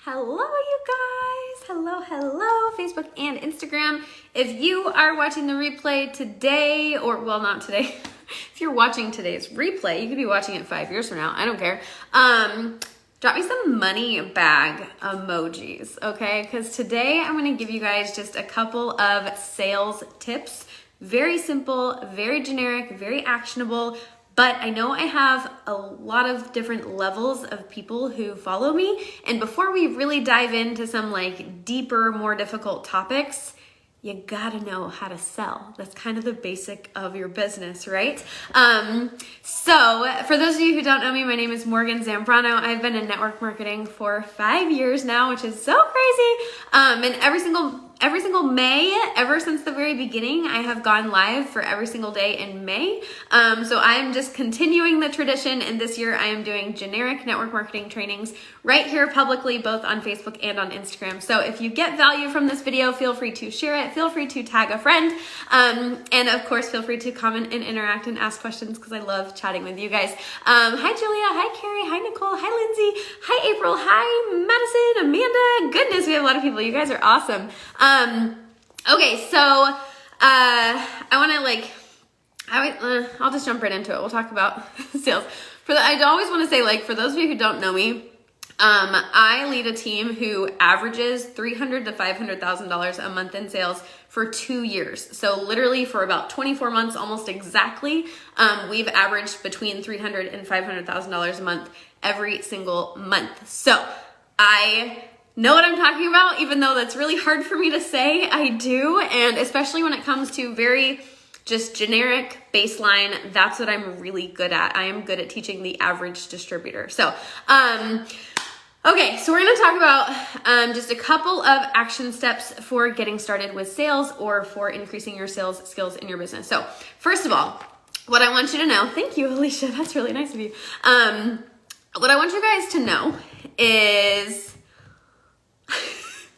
Hello, you guys. Hello, Facebook and Instagram. If you are watching the replay today, or well, not today, if you're watching today's replay, you could be watching it 5 years from now. I don't care. Drop me some money bag emojis, okay? Because today I'm going to give you guys just a couple of sales tips. Very simple, very generic, very actionable. But I know I have a lot of different levels of people who follow me. And before we really dive into some like deeper, more difficult topics, you gotta know how to sell. That's kind of the basic of your business, right? So for those of you who don't know me, my name is Morgan Zambrano. I've been in network marketing for 5 years now, which is so crazy. And every single May, ever since the very beginning, I have gone live for every single day in May. So I'm just continuing the tradition, and this year I am doing generic network marketing trainings right here publicly, both on Facebook and on Instagram. So if you get value from this video, feel free to share it, feel free to tag a friend, and of course, feel free to comment and interact and ask questions because I love chatting with you guys. Hi Julia, hi Carrie, hi Nicole, hi Lindsay, hi April, hi Madison, Amanda. Goodness, we have a lot of people. You guys are awesome. Okay, so I want to I'll just jump right into it. We'll talk about sales. I always want to say, for those of you who don't know me, I lead a team who averages $300,000 to $500,000 a month in sales for 2 years. So literally for about 24 months, almost exactly, we've averaged between $300,000 and $500,000 a month every single month. So I know what I'm talking about, even though that's really hard for me to say. I do, and especially when it comes to very just generic baseline, that's what I'm really good at. I am good at teaching the average distributor. So, okay, so we're gonna talk about just a couple of action steps for getting started with sales or for increasing your sales skills in your business. So first of all, what I want you to know, thank you, Alicia, that's really nice of you. What I want you guys to know is,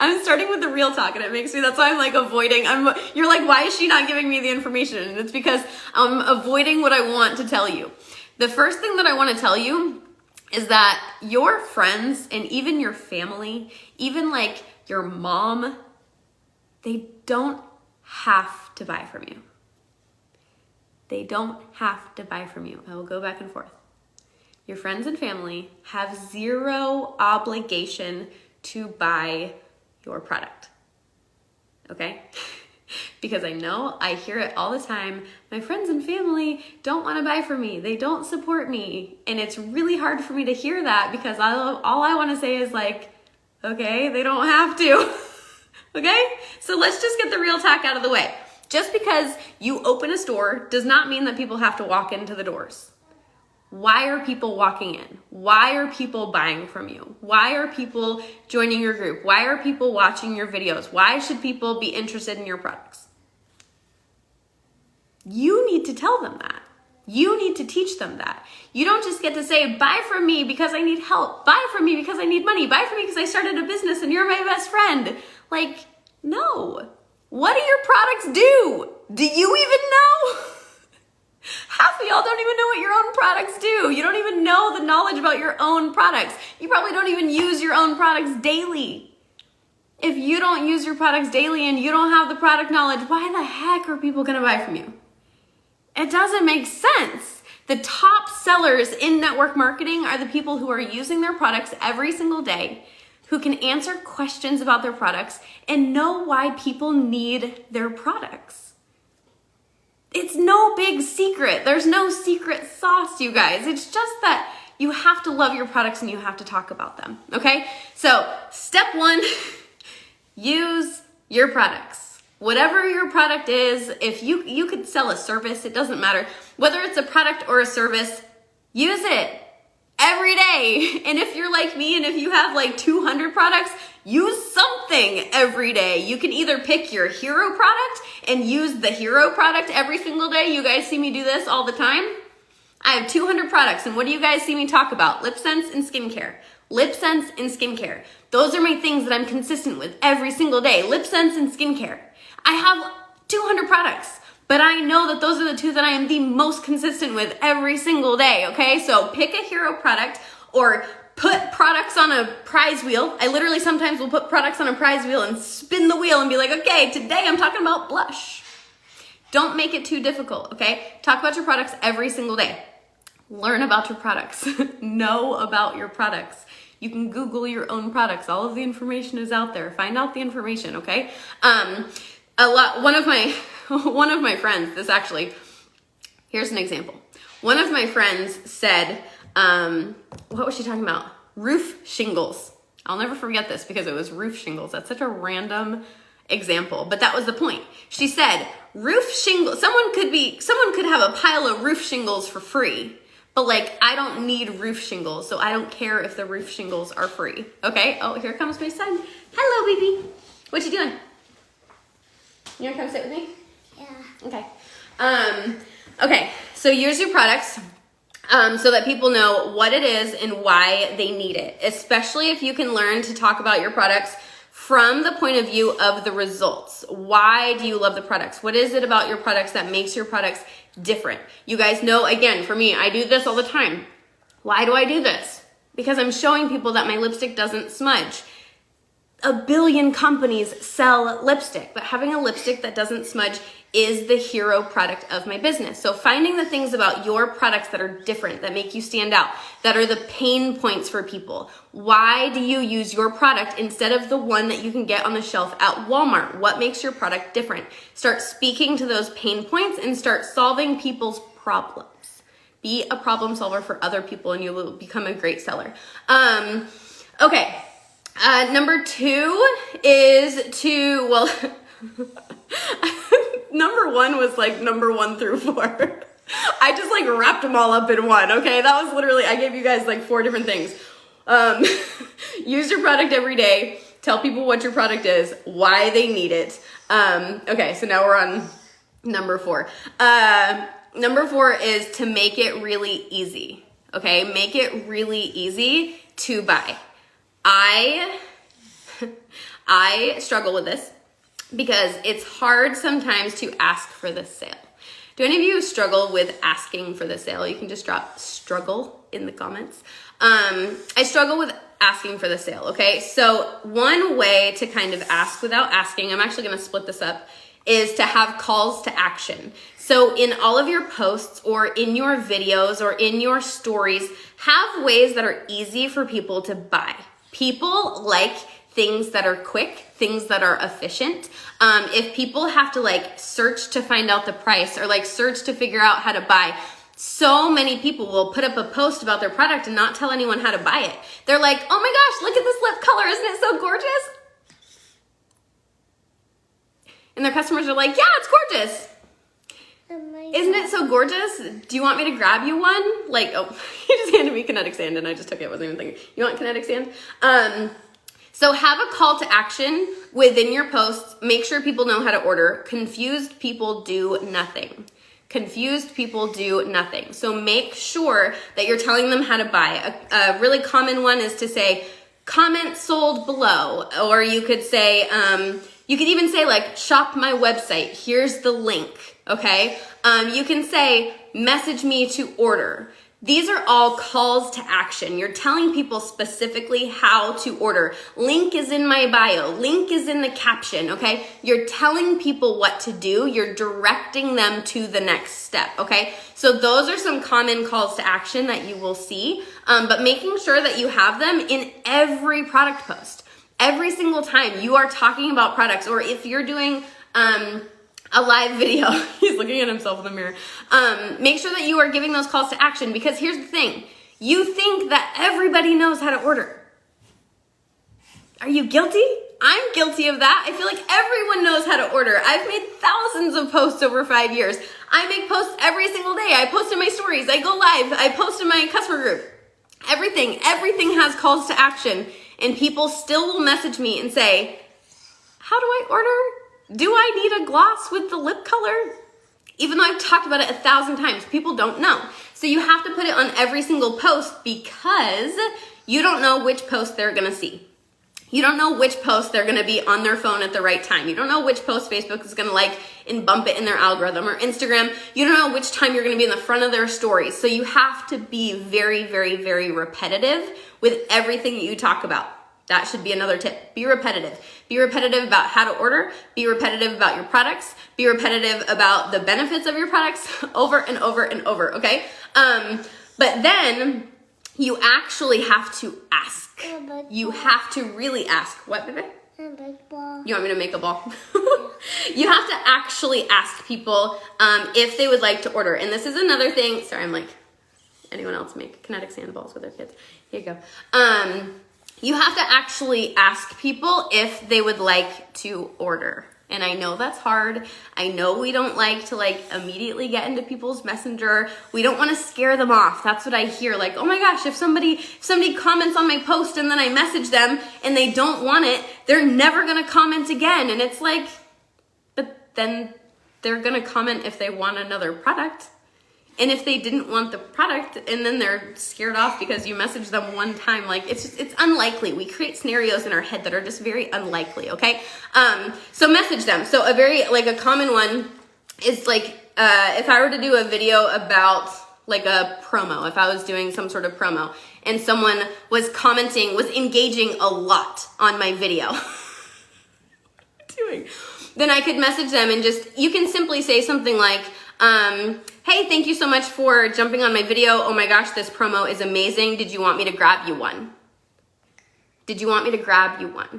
I'm starting with the real talk and it makes me, that's why I'm avoiding, you're like, why is she not giving me the information? And it's because I'm avoiding what I want to tell you. The first thing that I want to tell you is that your friends and even your family, even your mom, they don't have to buy from you. They don't have to buy from you. I will go back and forth. Your friends and family have zero obligation to buy your product, okay? Because I hear it all the time. My friends and family don't want to buy from me. They don't support me. And it's really hard for me to hear that because all I want to say is okay, they don't have to, okay? So let's just get the real talk out of the way. Just because you open a store does not mean that people have to walk into the doors. Why are people walking in? Why are people buying from you? Why are people joining your group? Why are people watching your videos? Why should people be interested in your products? You need to tell them that. You need to teach them that. You don't just get to say, buy from me because I need help. Buy from me because I need money. Buy from me because I started a business and you're my best friend. No. What do your products do? Do you even know? Half of y'all don't even know what your own products do. You don't even know the knowledge about your own products. You probably don't even use your own products daily. If you don't use your products daily and you don't have the product knowledge, why the heck are people gonna buy from you? It doesn't make sense. The top sellers in network marketing are the people who are using their products every single day, who can answer questions about their products and know why people need their products. It's no big secret. There's no secret sauce, you guys. It's just that you have to love your products and you have to talk about them, okay? So step one, use your products. Whatever your product is, if you could sell a service, it doesn't matter. Whether it's a product or a service, use it every day. And if you're like me and if you have 200 products, use something every day. You can either pick your hero product and use the hero product every single day. You guys see me do this all the time. I have 200 products, and what do you guys see me talk about? Lip Sense and skincare. Lip Sense and skincare. Those are my things that I'm consistent with every single day. Lip Sense and skincare. I have 200 products, but I know that those are the two that I am the most consistent with every single day, okay? So pick a hero product or put products on a prize wheel. I literally sometimes will put products on a prize wheel and spin the wheel and be like, okay, today I'm talking about blush. Don't make it too difficult, okay? Talk about your products every single day. Learn about your products. Know about your products. You can Google your own products. All of the information is out there. Find out the information, okay? One of my friends, here's an example. One of my friends said, what was she talking about? Roof shingles. I'll never forget this because it was roof shingles. That's such a random example, but that was the point. She said, roof shingles, someone could have a pile of roof shingles for free, but like, I don't need roof shingles, so I don't care if the roof shingles are free, okay? Oh, here comes my son. Hello, baby. What you doing? You wanna come sit with me? Yeah. Okay. Okay, so use your products so that people know what it is and why they need it, especially if you can learn to talk about your products from the point of view of the results. Why do you love the products? What is it about your products that makes your products different? You guys know, again, for me, I do this all the time. Why do I do this? Because I'm showing people that my lipstick doesn't smudge. A billion companies sell lipstick, but having a lipstick that doesn't smudge is the hero product of my business. So finding the things about your products that are different, that make you stand out, that are the pain points for people. Why do you use your product instead of the one that you can get on the shelf at Walmart? What makes your product different? Start speaking to those pain points and start solving people's problems. Be a problem solver for other people and you will become a great seller. Okay. Number 2 is number 1 was like number 1 through 4. I just like wrapped them all up in one, okay? That was literally, I gave you guys like 4 different things. Use your product every day. Tell people what your product is, why they need it. Okay, so now we're on number 4. Number 4 is to make it really easy, okay? Make it really easy to buy. I struggle with this because it's hard sometimes to ask for the sale. Do any of you struggle with asking for the sale? You can just drop struggle in the comments. I struggle with asking for the sale, okay? So one way to kind of ask without asking, I'm actually gonna split this up, is to have calls to action. So in all of your posts or in your videos or in your stories, have ways that are easy for people to buy. People like things that are quick, things that are efficient. If people have to like search to find out the price or like search to figure out how to buy, so many people will put up a post about their product and not tell anyone how to buy it. They're like, oh my gosh, look at this lip color. Isn't it so gorgeous? And their customers are like, yeah, it's gorgeous. Isn't it so gorgeous? Do you want me to grab you one? Like, oh, he just handed me kinetic sand and I just took it. Wasn't even thinking. You want kinetic sand? So have a call to action within your posts. Make sure people know how to order. Confused people do nothing. Confused people do nothing. So make sure that you're telling them how to buy. A really common one is to say, comment sold below. Or you could say, you could even say like, shop my website. Here's the link, okay? You can say, message me to order. These are all calls to action. You're telling people specifically how to order. Link is in my bio. Link is in the caption, okay? You're telling people what to do. You're directing them to the next step, okay? So those are some common calls to action that you will see, but making sure that you have them in every product post. Every single time you are talking about products, or if you're doing a live video, he's looking at himself in the mirror. Make sure that you are giving those calls to action, because here's the thing. You think that everybody knows how to order. Are you guilty? I'm guilty of that. I feel like everyone knows how to order. I've made thousands of posts over 5 years. I make posts every single day. I post in my stories. I go live. I post in my customer group. Everything has calls to action, and people still will message me and say, how do I order? Do I need a gloss with the lip color? Even though I've talked about it 1,000 times, people don't know. So you have to put it on every single post, because you don't know which post they're gonna see. You don't know which post they're gonna be on their phone at the right time. You don't know which post Facebook is gonna like and bump it in their algorithm, or Instagram. You don't know which time you're gonna be in the front of their stories. So you have to be very, very, very repetitive with everything that you talk about. That should be another tip. Be repetitive. Be repetitive about how to order. Be repetitive about your products. Be repetitive about the benefits of your products over and over and over, okay? But then you actually have to ask. You have to really ask. What, baby? You want me to make a ball? You have to actually ask people if they would like to order. And this is another thing. Sorry, I'm like, anyone else make kinetic sand balls with their kids? Here you go. You have to actually ask people if they would like to order. And I know that's hard. I know we don't like to like immediately get into people's messenger. We don't want to scare them off. That's what I hear. Like, oh my gosh, if somebody comments on my post and then I message them and they don't want it, they're never going to comment again. And it's like, but then they're going to comment if they want another product. And if they didn't want the product and then they're scared off because you messaged them one time, like it's unlikely. We create scenarios in our head that are just very unlikely, okay? So message them. So a common one is like, if I were to do a video about like a promo, if I was doing some sort of promo and someone was commenting, was engaging a lot on my video, then I could message them and you can simply say something like, hey, thank you so much for jumping on my video. Oh my gosh, this promo is amazing. Did you want me to grab you one? Did you want me to grab you one? Do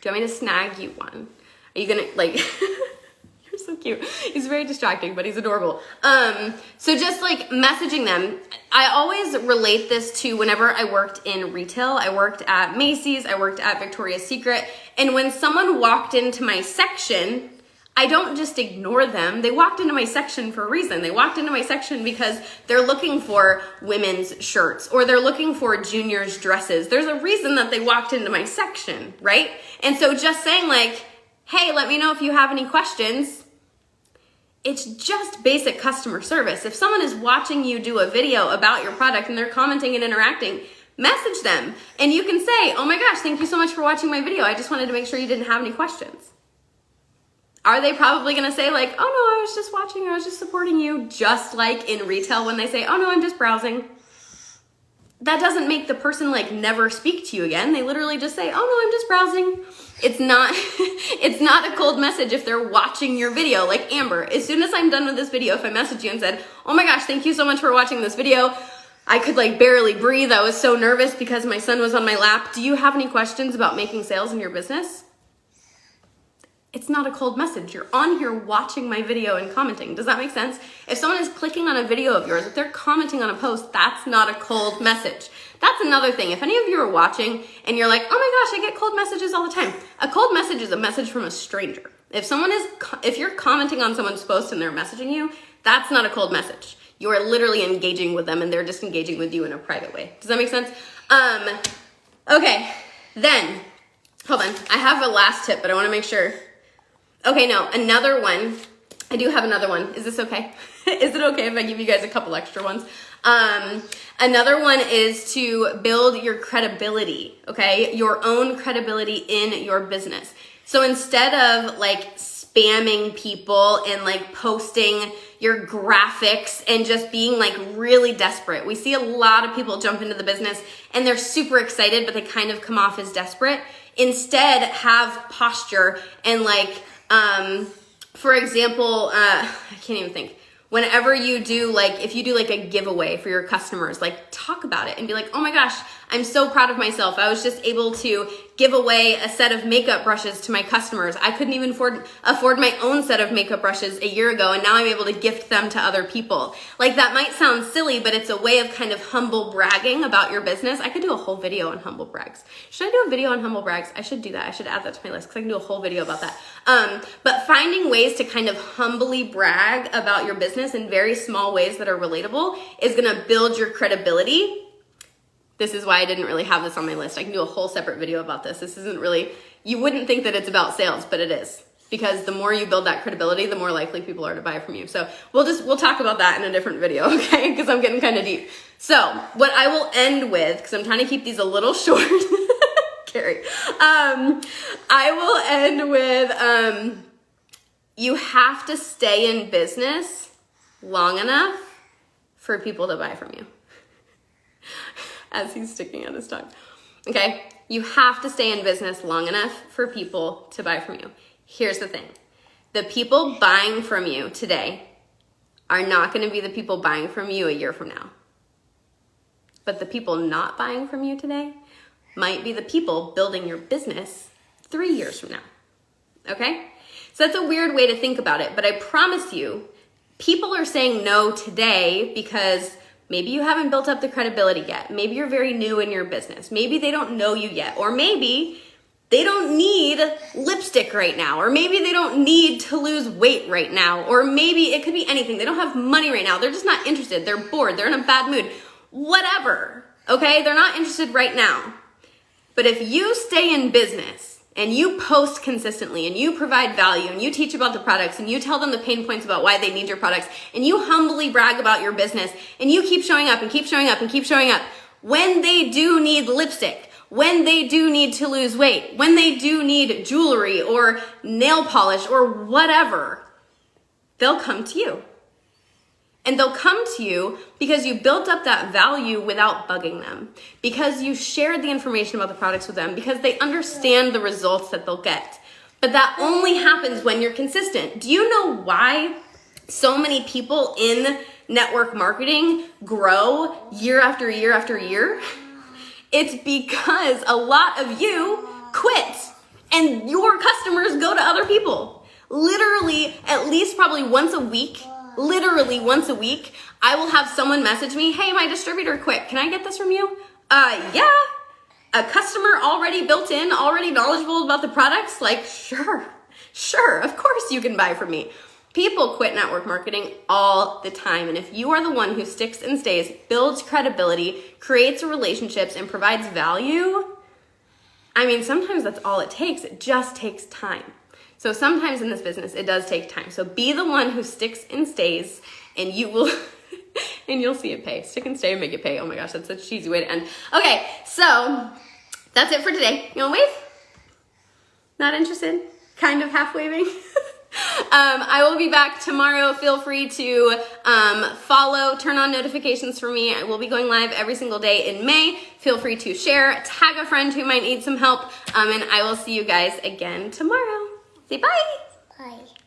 you want me to snag you one? Are you gonna, like, you're so cute. He's very distracting, but he's adorable. So just like messaging them. I always relate this to whenever I worked in retail. I worked at Macy's, I worked at Victoria's Secret, and when someone walked into my section, I don't just ignore them. They walked into my section for a reason. They walked into my section because they're looking for women's shirts or they're looking for juniors' dresses. There's a reason that they walked into my section, right? And so just saying like, hey, let me know if you have any questions. It's just basic customer service. If someone is watching you do a video about your product and they're commenting and interacting, message them. And you can say, oh my gosh, thank you so much for watching my video. I just wanted to make sure you didn't have any questions. Are they probably gonna say like, oh no, I was just watching, I was just supporting you, just like in retail when they say, oh no, I'm just browsing. That doesn't make the person like never speak to you again. They literally just say, oh no, I'm just browsing. It's not a cold message if they're watching your video. Like Amber, as soon as I'm done with this video, if I message you and said, oh my gosh, thank you so much for watching this video. I could like barely breathe. I was so nervous because my son was on my lap. Do you have any questions about making sales in your business? It's not a cold message. You're on here watching my video and commenting. Does that make sense? If someone is clicking on a video of yours, if they're commenting on a post, that's not a cold message. That's another thing. If any of you are watching and you're like, oh my gosh, I get cold messages all the time. A cold message is a message from a stranger. If you're commenting on someone's post and they're messaging you, that's not a cold message. You are literally engaging with them and they're just engaging with you in a private way. Does that make sense? Okay, then, hold on. I have a last tip, but I wanna make sure. Okay, no, another one. I do have another one. Is this okay? Is it okay if I give you guys a couple extra ones? Another one is to build your credibility, okay? Your own credibility in your business. So instead of like spamming people and like posting your graphics and just being like really desperate. We see a lot of people jump into the business and they're super excited, but they kind of come off as desperate. Instead, have posture and like, for example, I can't even think. Whenever you do like, if you do like a giveaway for your customers, like talk about it and be like, oh my gosh, I'm so proud of myself. I was just able to give away a set of makeup brushes to my customers. I couldn't even afford my own set of makeup brushes a year ago, and now I'm able to gift them to other people. Like that might sound silly, but it's a way of kind of humble bragging about your business. I could do a whole video on humble brags. Should I do a video on humble brags? I should do that. I should add that to my list because I can do a whole video about that. But finding ways to kind of humbly brag about your business in very small ways that are relatable is gonna build your credibility. This is why I didn't really have this on my list. I can do a whole separate video about this. This isn't really, you wouldn't think that it's about sales, but it is. Because the more you build that credibility, the more likely people are to buy from you. So we'll talk about that in a different video, okay? Because I'm getting kind of deep. So what I will end with, because I'm trying to keep these a little short, Carrie. I will end with, you have to stay in business long enough for people to buy from you. As he's sticking out his tongue. Okay, you have to stay in business long enough for people to buy from you. Here's the thing. The people buying from you today are not going to be the people buying from you a year from now. But the people not buying from you today might be the people building your business 3 years from now. Okay? So that's a weird way to think about it, but I promise you, people are saying no today because maybe you haven't built up the credibility yet. Maybe you're very new in your business. Maybe they don't know you yet. Or maybe they don't need lipstick right now. Or maybe they don't need to lose weight right now. Or maybe it could be anything. They don't have money right now. They're just not interested. They're bored. They're in a bad mood. Whatever. Okay? They're not interested right now. But if you stay in business and you post consistently and you provide value and you teach about the products and you tell them the pain points about why they need your products and you humbly brag about your business and you keep showing up and keep showing up and keep showing up, when they do need lipstick, when they do need to lose weight, when they do need jewelry or nail polish or whatever, they'll come to you. And they'll come to you because you built up that value without bugging them, because you shared the information about the products with them, because they understand the results that they'll get. But that only happens when you're consistent. Do you know why so many people in network marketing grow year after year after year? It's because a lot of you quit and your customers go to other people. Literally, at least probably once a week, I will have someone message me, hey, my distributor quit. Can I get this from you? Yeah. A customer already built in, already knowledgeable about the products? Like, sure, of course you can buy from me. People quit network marketing all the time. And if you are the one who sticks and stays, builds credibility, creates relationships, and provides value, I mean, sometimes that's all it takes. It just takes time. So sometimes in this business, it does take time. So be the one who sticks and stays, and you will, and you'll see it pay. Stick and stay and make it pay. Oh my gosh, that's such a cheesy way to end. Okay, so that's it for today. You wanna wave? Not interested? Kind of half waving? I will be back tomorrow. Feel free to follow, turn on notifications for me. I will be going live every single day in May. Feel free to share, tag a friend who might need some help, and I will see you guys again tomorrow. Say bye. Bye.